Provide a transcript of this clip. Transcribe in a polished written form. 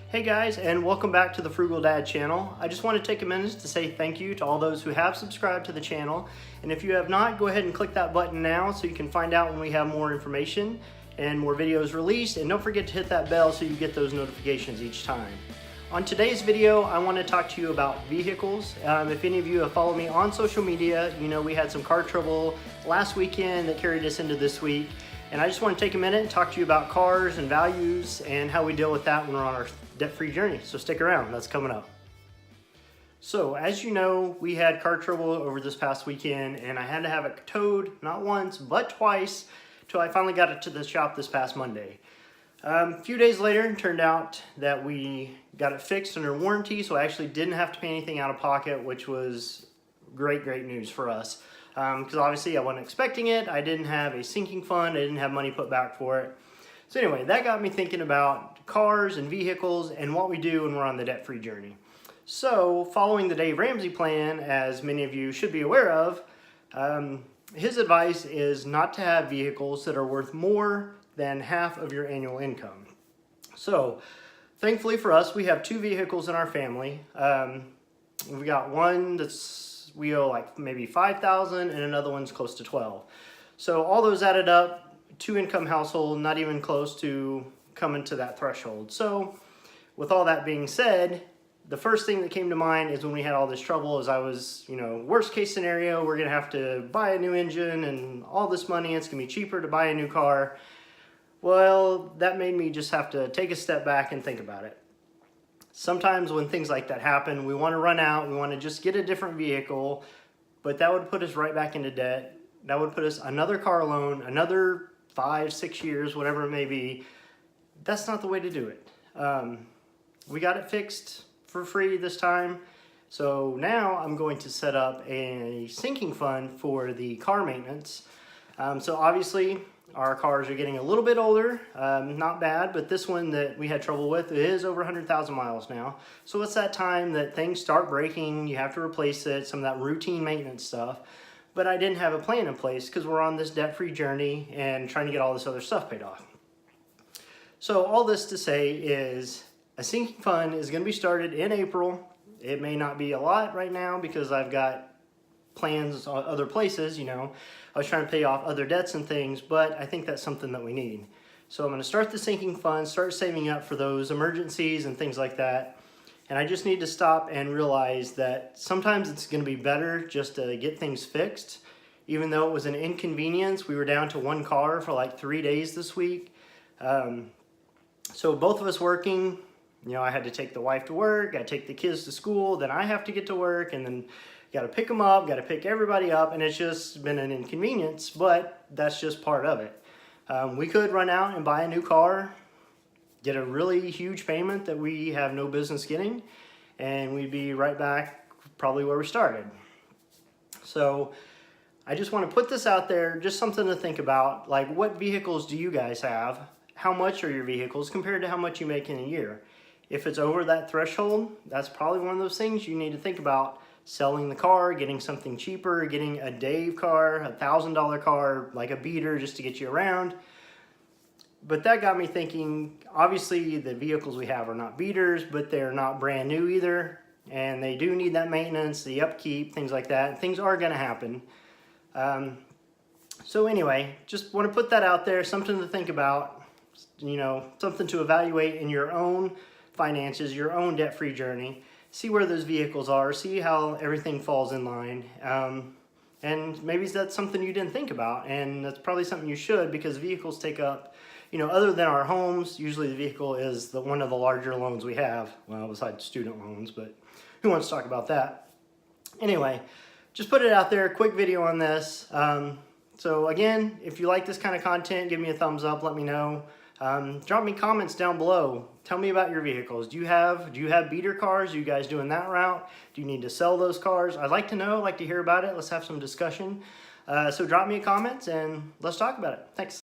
Hey guys, and welcome back to the Frugal Dad channel. I just want to take a minute to say thank you to all those who have subscribed to the channel. And if you have not, go ahead and click that button now so you can find out when we have more information and more videos released. And don't forget to hit that bell so you get those notifications each time. On today's video, I want to talk to you about vehicles. If any of you have followed me on social media, you know we had some car trouble last weekend that carried us into this week. And I just want to take a minute and talk to you about cars and values and how we deal with that when we're on our debt-free journey. So stick around, that's coming up. So as you know, we had car trouble over this past weekend and I had to have it towed not once but twice till I finally got it to the shop this past Monday. A few days later, it turned out that we got it fixed under warranty, so I actually didn't have to pay anything out of pocket, which was great news for us. Because obviously I wasn't expecting it, I didn't have a sinking fund, I didn't have money put back for it. So anyway, that got me thinking about cars and vehicles and what we do when we're on the debt-free journey. So following the Dave Ramsey plan, as many of you should be aware of, his advice is not to have vehicles that are worth more than half of your annual income. So thankfully for us, we have two vehicles in our family. We've got one we owe like maybe $5,000 and another one's close to $12,000. So all those added up, two-income household, not even close to coming to that threshold. So with all that being said, the first thing that came to mind is when we had all this trouble is I was, worst case scenario, we're gonna have to buy a new engine and all this money, it's gonna be cheaper to buy a new car. Well, that made me just have to take a step back and think about it. Sometimes when things like that happen, we want to run out, we want to just get a different vehicle, but that would put us right back into debt. That would put us another car loan, another 5-6 years, whatever it may be. That's not the way to do it. We got it fixed for free this time. So now I'm going to set up a sinking fund for the car maintenance. So obviously our cars are getting a little bit older, not bad, but this one that we had trouble with is over 100,000 miles now. So it's that time that things start breaking, you have to replace it, some of that routine maintenance stuff. But I didn't have a plan in place because we're on this debt-free journey and trying to get all this other stuff paid off. So all this to say is a sinking fund is going to be started in April. It may not be a lot right now because I've got plans on other places, I was trying to pay off other debts and things, but I think that's something that we need. So I'm going to start the sinking fund, start saving up for those emergencies and things like that. And I just need to stop and realize that sometimes it's going to be better just to get things fixed. Even though it was an inconvenience, we were down to one car for like 3 days this week. So both of us working, I had to take the wife to work, I take the kids to school, then I have to get to work, and then got to pick them up, got to pick everybody up, and it's just been an inconvenience, but that's just part of it. We could run out and buy a new car, get a really huge payment that we have no business getting, and we'd be right back probably where we started. So I just want to put this out there, just something to think about, like what vehicles do you guys have? How much are your vehicles compared to how much you make in a year? If it's over that threshold, that's probably one of those things you need to think about. Selling the car, getting something cheaper, getting a Dave car, a $1,000 car, like a beater just to get you around. But that got me thinking, obviously the vehicles we have are not beaters, but they're not brand new either. And they do need that maintenance, the upkeep, things like that. Things are gonna happen. So anyway, just wanna put that out there, something to think about, something to evaluate in your own finances, your own debt-free journey. See where those vehicles are, see how everything falls in line. And maybe that's something you didn't think about, and that's probably something you should, because vehicles take up, other than our homes, usually the vehicle is one of the larger loans we have, well, besides student loans, but who wants to talk about that? Anyway, just put it out there, quick video on this. So again, if you like this kind of content, give me a thumbs up, let me know. Drop me comments down below. Tell me about your vehicles. Do you have beater cars? Are you guys doing that route? Do you need to sell those cars? I'd like to know, I'd like to hear about it. Let's have some discussion. So drop me a comment and let's talk about it. Thanks.